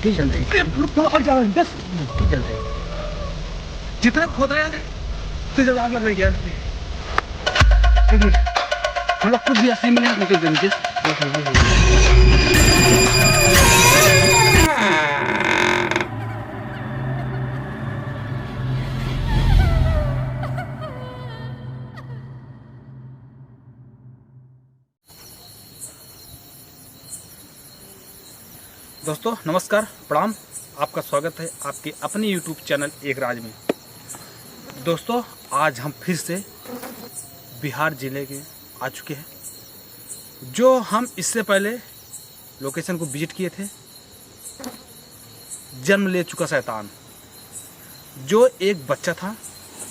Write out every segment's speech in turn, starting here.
मिट्टी जल रही है। बस मिट्टी जल रही है। जितना खोद रहा है तो जब आग लग रही है। हम लोग कुछ भी ऐसे मिले निकल गए नीचे। दोस्तों नमस्कार, प्रणाम। आपका स्वागत है आपके अपने YouTube चैनल एक राज में। दोस्तों आज हम फिर से बिहार ज़िले के आ चुके हैं। जो हम इससे पहले लोकेशन को विजिट किए थे, जन्म ले चुका शैतान, जो एक बच्चा था,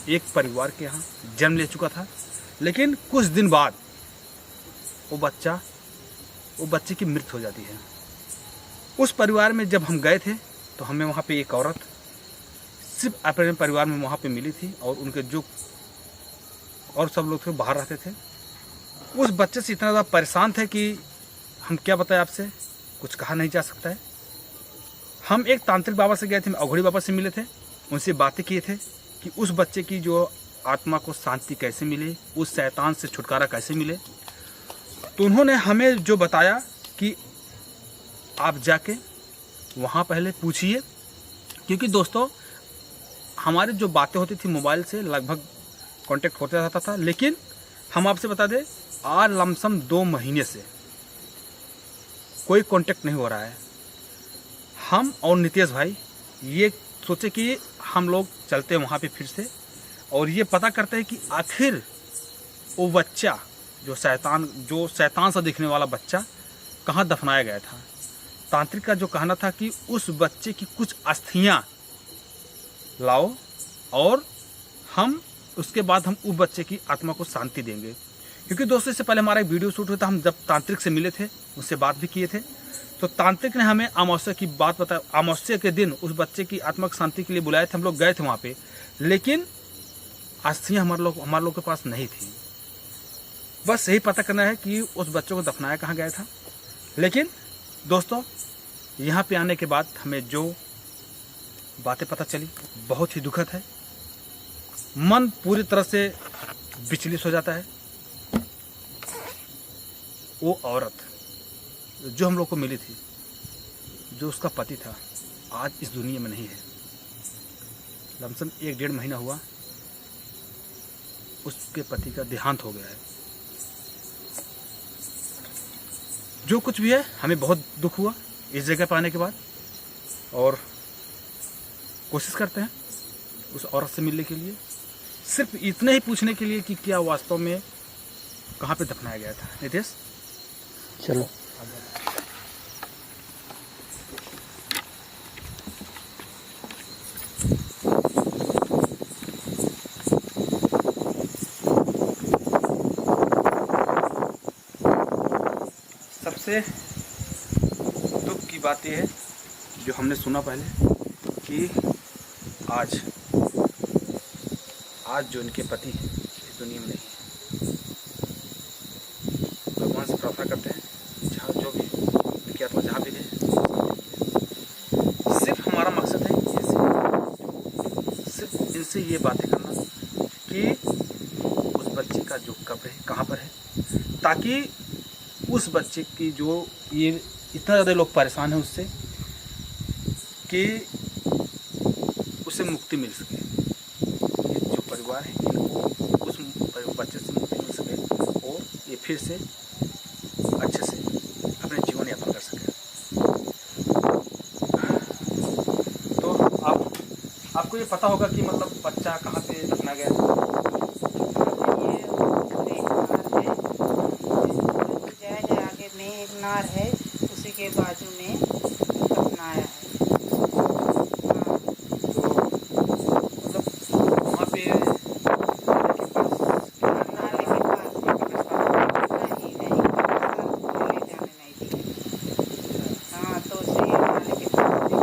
एक परिवार के यहाँ जन्म ले चुका था, लेकिन कुछ दिन बाद वो बच्चे की मृत्यु हो जाती है। उस परिवार में जब हम गए थे तो हमें वहाँ पे एक औरत सिर्फ अपने परिवार में वहाँ पे मिली थी, और उनके जो और सब लोग थे बाहर रहते थे। उस बच्चे से इतना ज़्यादा परेशान थे कि हम क्या बताएं, आपसे कुछ कहा नहीं जा सकता है। हम एक तांत्रिक बाबा से गए थे, अघोरी बाबा से मिले थे, उनसे बातें किए थे कि उस बच्चे की जो आत्मा को शांति कैसे मिले, उस शैतान से छुटकारा कैसे मिले। तो उन्होंने हमें जो बताया कि आप जाके वहाँ पहले पूछिए, क्योंकि दोस्तों हमारी जो बातें होती थी मोबाइल से लगभग कांटेक्ट होता रहता था, लेकिन हम आपसे बता दें आज लमसम 2 महीने से कोई कांटेक्ट नहीं हो रहा है। हम और नितेश भाई ये सोचे कि हम लोग चलते हैं वहाँ पे फिर से, और ये पता करते हैं कि आखिर वो बच्चा जो शैतान सा दिखने वाला बच्चा कहाँ दफनाया गया था। तांत्रिक का जो कहना था कि उस बच्चे की कुछ अस्थियां लाओ और हम उसके बाद हम उस बच्चे की आत्मा को शांति देंगे। क्योंकि दोस्तों इससे पहले हमारा एक वीडियो शूट हुआ था, हम जब तांत्रिक से मिले थे उससे बात भी किए थे, तो तांत्रिक ने हमें अमावस्या की बात बताया। अमावस्या के दिन उस बच्चे की आत्मा की शांति के लिए बुलाए थे, हम लोग गए थे वहाँ पे, लेकिन अस्थियाँ हमारे लोग के पास नहीं थी। बस यही पता करना है कि उस बच्चे को दफनाया कहाँ गया था। लेकिन दोस्तों यहाँ पे आने के बाद हमें जो बातें पता चली बहुत ही दुखद है। मन पूरी तरह से विचलित हो जाता है। वो औरत जो हम लोग को मिली थी, जो उसका पति था, आज इस दुनिया में नहीं है। लमसम 1-1.5 महीना हुआ उसके पति का देहांत हो गया है। जो कुछ भी है हमें बहुत दुख हुआ इस जगह पर आने के बाद, और कोशिश करते हैं उस औरत से मिलने के लिए, सिर्फ इतने ही पूछने के लिए कि क्या वास्तव में कहाँ पे दफनाया गया था। नितेश चलो सबसे दुख की बात यह है जो हमने सुना पहले कि आज जो इनके पति इस दुनिया में नहीं है। भगवान से प्रार्थना करते हैं जहाँ जो भी इनकी आत्मा जहाँ भी रहे। सिर्फ हमारा मकसद है सिर्फ इनसे ये बातें करना कि उस बच्चे का जो कब्र है कहाँ पर है, ताकि उस बच्चे की जो ये इतना ज़्यादा लोग परेशान हैं उससे, कि उसे मुक्ति मिल सके। ये जो परिवार है इनको उस बच्चे से मुक्ति मिल सके और ये फिर से अच्छे से अपने जीवन यापन कर सके। तो आपको ये पता होगा कि मतलब बच्चा कहाँ पे दफना गया था। नार है उसी के बाजू में दफनाया है। मतलब वहाँ पे नाले के पास नहीं ले जाने नहीं दिए। हाँ तो उसे नाले के पास तो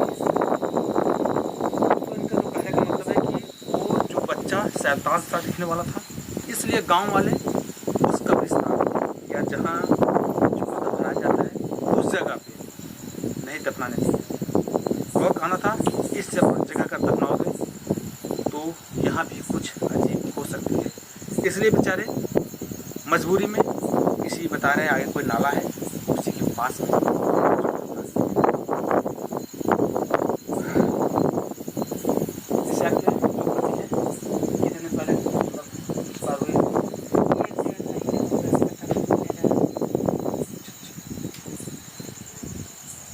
इनका जो कहने का मतलब है कि वो जो बच्चा शैतान सा दिखने वाला था, इसलिए गांव वाले उस कब्रिस्तान या जहाँ जो दफनाया जाता है उस जगह पे नहीं दफनाने चाहिए। इसलिए बेचारे मजबूरी में किसी बता रहे हैं आगे कोई नाला है उसी के पास में। जैसे आप क्या लोग करते हैं, कितने दिन पहले मतलब इस बार हुई?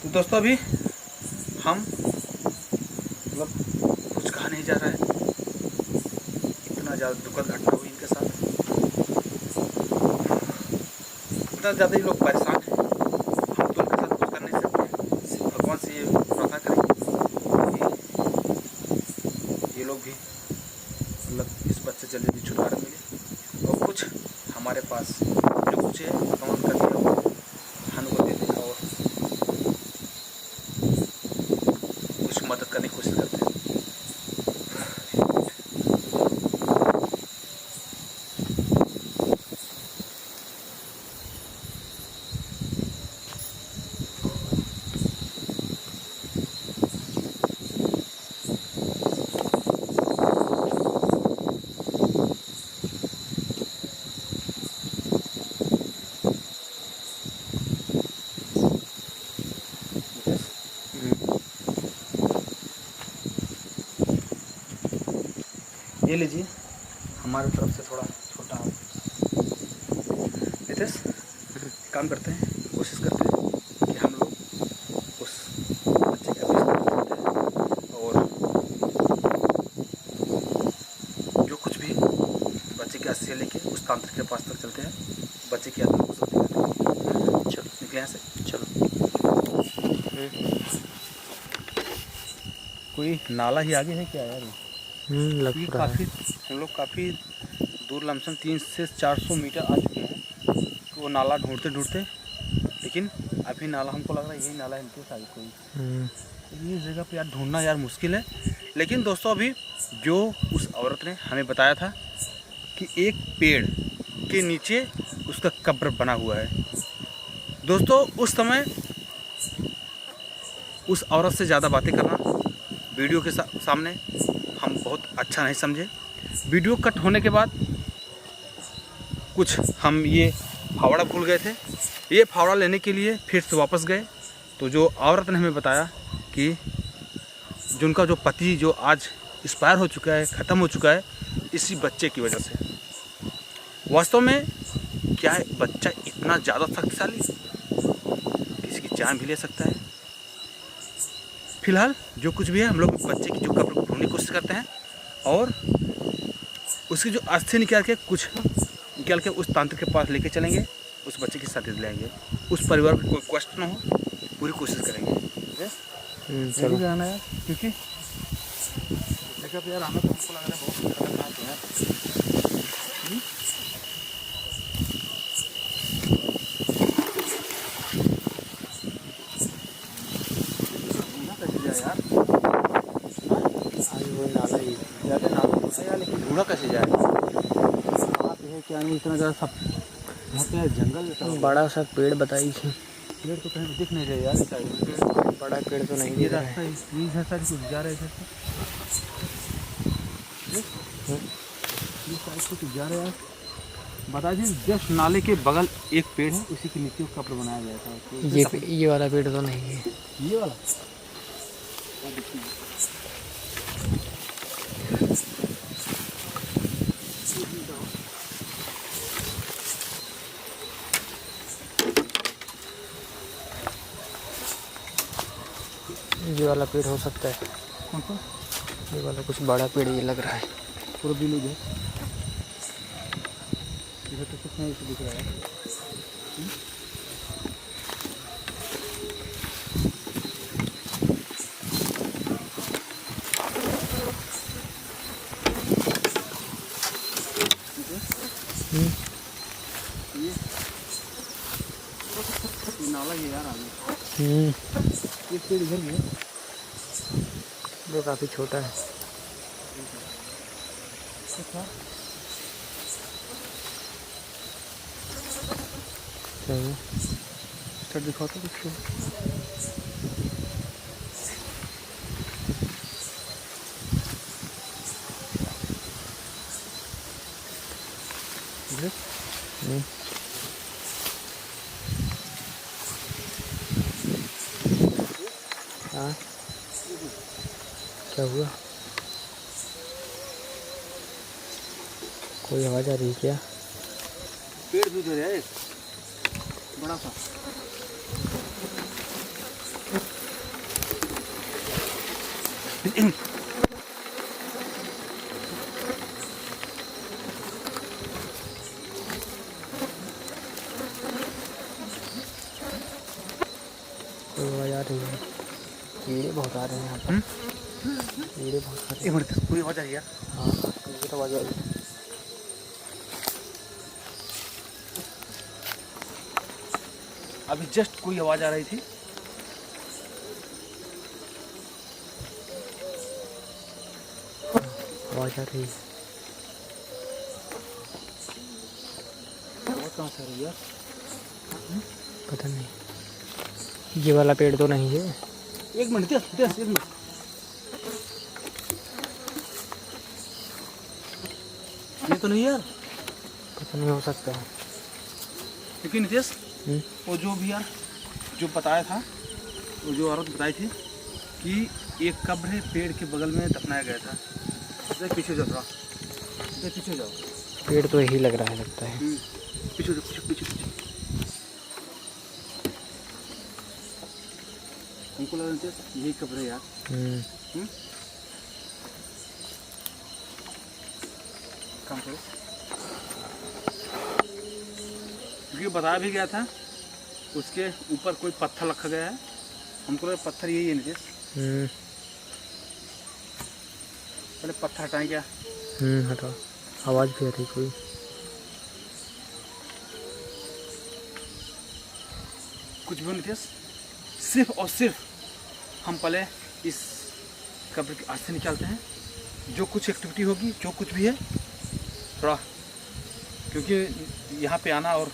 तो दोस्तों अभी हम मतलब कुछ कहा नहीं जा रहा है, इतना ज़्यादा दुखद घटना हुई इनके साथ, इतना ज़्यादा ही लोग परेशान हैं। हम तो उनके साथ कुछ कर नहीं सकते, सिर्फ भगवान से ये प्रार्थना करेंगे कि ये लोग भी मतलब इस बच्चे जल्दी जल्दी छुटकारा मिले और कुछ हमारे पास जो कुछ है भगवान का दिया हुआ हमको दे देगा और कुछ मदद करने की कोशिश करते हैं। ये लीजिए हमारी तरफ से थोड़ा छोटा नितेश काम करते हैं, कोशिश करते हैं कि हम लोग उस बच्चे का विस्तार करते हैं और जो कुछ भी बच्चे के अस्सी लेके उस तांत्रिक के पास तक चलते हैं, बच्चे की आत्मा को शांति करते हैं। चलो निकले यहाँ से, चलो। कोई नाला ही आगे है क्या यार? लग ये रहा है। काफ़ी हम लोग काफ़ी दूर लमसम 300 से 400 मीटर आ चुके हैं वो नाला ढूंढते ढूंढते, लेकिन अभी नाला हमको लग रहा है यही नाला है इनके साथ कोई। ये जगह पे यार ढूंढना यार मुश्किल है। लेकिन दोस्तों अभी जो उस औरत ने हमें बताया था कि एक पेड़ के नीचे उसका कब्र बना हुआ है। दोस्तों उस समय उस औरत से ज़्यादा बातें करना वीडियो के सामने हम बहुत अच्छा नहीं समझे। वीडियो कट होने के बाद कुछ हम ये फावड़ा भूल गए थे, ये फावड़ा लेने के लिए फिर से वापस गए तो जो औरत ने हमें बताया कि जो उनका जो पति जो आज एक्सपायर हो चुका है, ख़त्म हो चुका है इसी बच्चे की वजह से। वास्तव में क्या है बच्चा इतना ज़्यादा शक्तिशाली, किसी की जान भी ले सकता है। फिलहाल जो कुछ भी है हम लोग बच्चे की जो कब्र को ढूंढने की कोशिश करते हैं और उसकी जो अस्थि निकाल के उस तांत्रिक के पास लेके चलेंगे, उस बच्चे की शादी दिलाएंगे, उस परिवार को कोई कष्ट ना हो, पूरी कोशिश करेंगे। चलो जाना है क्योंकि जगह पे यार हमें तो हमको लग रहा है बहुत खतरनाक है यार। यार आज वो नाला ही ज़्यादा नाम तो है यार, लेकिन ढूंढा कैसे जाए? कहाँ पे है क्या नहीं, इतना ज़्यादा सब यहाँ पे जंगल जैसा हो। बड़ा सा पेड़ बताई थी। पेड़ तो कहीं दिख नहीं रहे यार इस साइड में। बड़ा पेड़ तो नहीं ये दिख रहा रास्ता है। इस रास्ता कुछ जा रहा है इधर से, ये साइड से कुछ जा रहा है यार। बता दें जस्ट नाले के बगल एक पेड़ है, उसी के नीचे कब्र बनाया गया था। तो ये वाला पेड़ तो नहीं है। ये वाला ये वाला पेड़ हो सकता है। कौन सा? ये वाला कुछ बड़ा पेड़ ये लग रहा है। पूरा बिल है इधर तो कुछ नहीं दिख रहा है। ये नाला ये यार आगे ये पेड़ इधर भी है। वो काफ़ी छोटा है। चलो सर दिखाओ तो कुछ। हाँ क्या हुआ? कोई आवाज़ आ रही है क्या? पेड़ भी उधर है एक बड़ा सा। कोई आवाज़ आ रही है। कीड़े बहुत आ रहे हैं यहाँ पर। कीड़े बहुत आ रहे हैं। एक मिनट, कोई आवाज आ रही है यार। हाँ मुझे तो आवाज़ आ रही है। अभी जस्ट कोई आवाज आ रही थी। आवाज़ आ रही है। आवाज कहाँ से आ रही है यार? पता नहीं। ये वाला पेड़ तो नहीं है। एक मिनट एक मिनट। ये तो नहीं यार। पता नहीं, हो सकता है। लेकिन नितेश, वो जो भी यार जो बताया था, वो जो औरत बताई थी कि एक कब्र है पेड़ के बगल में दफनाया गया था। देख पीछे जाओ थोड़ा, देख पीछे जाओ। पेड़ तो यही लग रहा है, लगता है। पीछे जाओ, पीछे पीछे पीछे। हमको लगा नितेश यही कब्र है यार। काम करो, क्योंकि बताया भी गया था उसके ऊपर कोई पत्थर रखा गया है। हमको लगा पत्थर यही है नितेश। पहले पत्थर हटाएं क्या? हटाओ। आवाज़ भी आ रही कोई। कुछ भी नितेश, सिर्फ और सिर्फ हम पहले इस कब्र के आज से निकालते हैं। जो कुछ एक्टिविटी होगी, जो कुछ भी है, थोड़ा, क्योंकि यहाँ पे आना और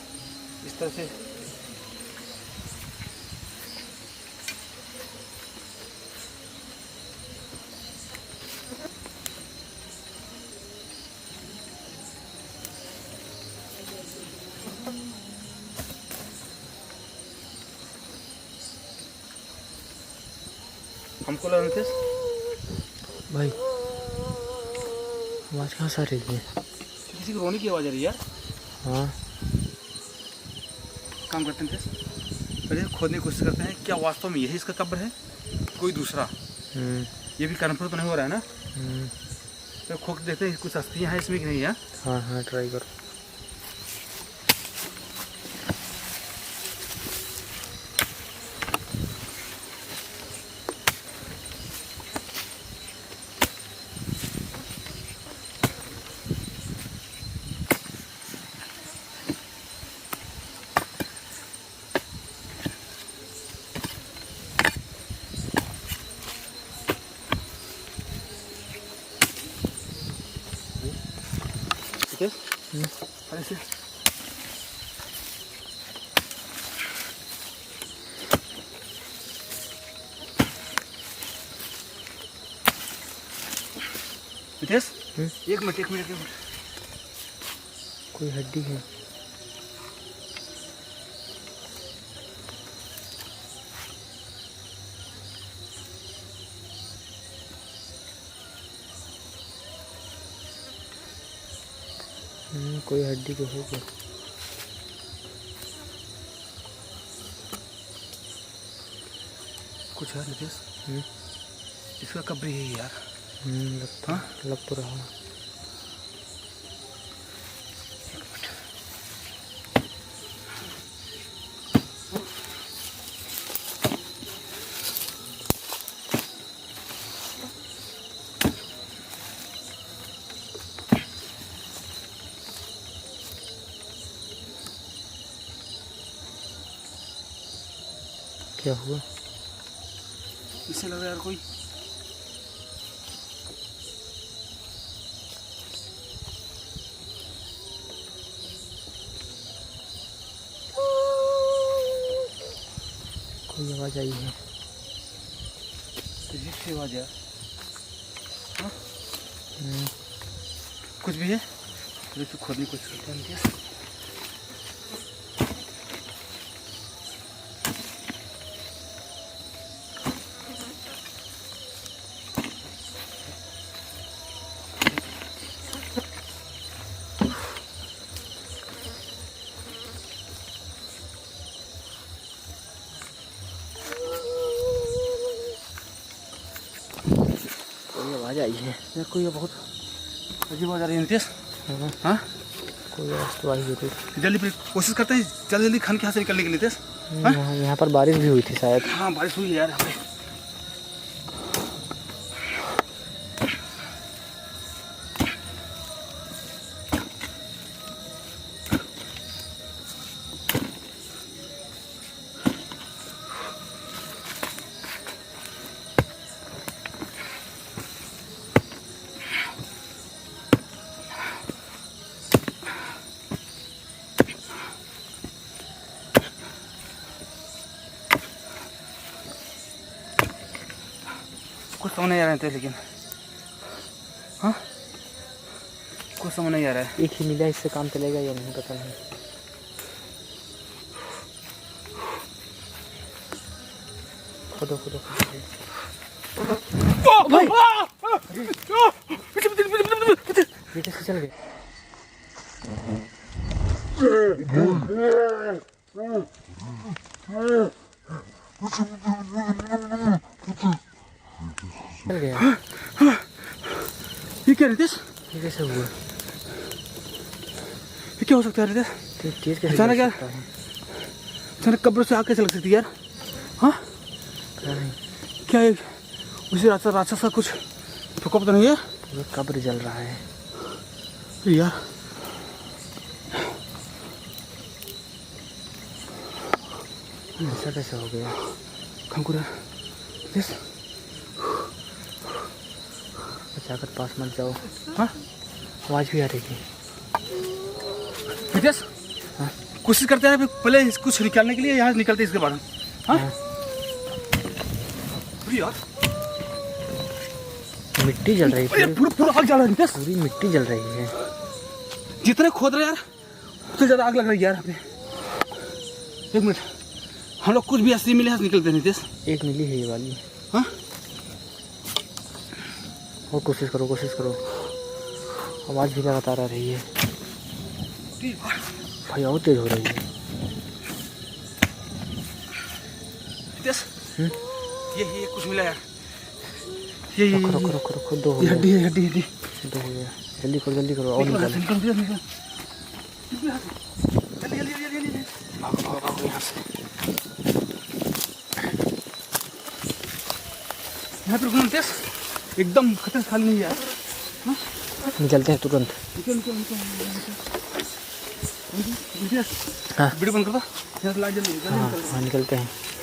इस तरह से हमको लगा नितेश भाई आवाज़ कहाँ से आ रही है? किसी की रोने की आवाज़ आ रही है यार। हाँ काम करते हैं नितेश, पहले खोदने की कोशिश करते हैं क्या वास्तव में यही इसका कब्र है, कोई दूसरा। ये भी कन्फर्म तो नहीं हो रहा है ना। तो खोद के देखते हैं कुछ अस्थियाँ हैं इसमें कि नहीं है। हाँ हाँ ट्राई करो। ऐसे नितेश, एक मिनट कोई हड्डी है। कोई हड्डी तो होगी। कुछ है नितेश, इसका कब्र ही है यार। लग तो रहा। क्या हुआ? इससे लग रहा है यार कोई आवाज़ आई है। अजीब सी आवाज़ यार। कुछ भी है, तो खोदने की कोशिश करते हैं। आवाज़ आई है। यार कोई बहुत अजीब आवाज आ रही है नितेश। हाँ कोई आवाज़ तो आई हुई थी। जल्दी फिर कोशिश करते हैं जल्दी जल्दी खान के यहाँ से निकलने के लिए नितेश। यहाँ पर बारिश भी हुई थी शायद। हाँ बारिश हुई है यार यहाँ पे। कुछ समझ नहीं आ रहा है लेकिन हाँ कुछ समझ नहीं आ रहा है। एक ही मिला, इससे काम चलेगा या नहीं पता नहीं। खुदो खुदो भाई ये कैसे चल गए? चल गया। ये क्या रितेश? ये कैसे हुआ? ये क्या हो सकता है रितेश? तेज कैसे अचानक यार, अचानक कब्र से आग कैसे लग सकती है यार? हाँ क्या है? उसी राक्षस का कुछ प्रकोप तो नहीं है? वो कब्र जल रहा है यार। ऐसा कैसे हो गया? कंकुर रितेश बचाकर पास मत जाओ। हाँ आवाज़ भी आ रही थी। रितेश हाँ कोशिश करते हैं पहले कुछ निकालने के लिए, यहाँ निकलते इसके बाद। हाँ यार मिट्टी जल रही है। पूरा आग जल रहा है रितेश। पूरी मिट्टी जल रही है। जितने खोद रहे यार उतने ज़्यादा आग लग रही है यार। अपने एक मिनट, हम लोग कुछ भी असली मिले निकलते हैं नितेश। एक मिली है ये वाली। हाँ और कोशिश करो कोशिश करो। आवाज़ भी लगातार आ रही है भाई, और तेज हो रही है। नितेश ये कुछ मिला यार। ये रखो रखो रखो। दो हो ये गया। हड्डी है, हड्डी हड्डी। दो हो गया। जल्दी करो जल्दी करो। और निकालो। निकल जल्दी भागो भागो यहाँ से। यहाँ पे रुकना नितेश, एकदम खतरे खाली नहीं है यार। निकलते हैं तुरंत। निकल निकल निकल नितेश हाँ वीडियो बंद कर दो। यहाँ से लाइट जल्दी हाँ हाँ निकलते हैं।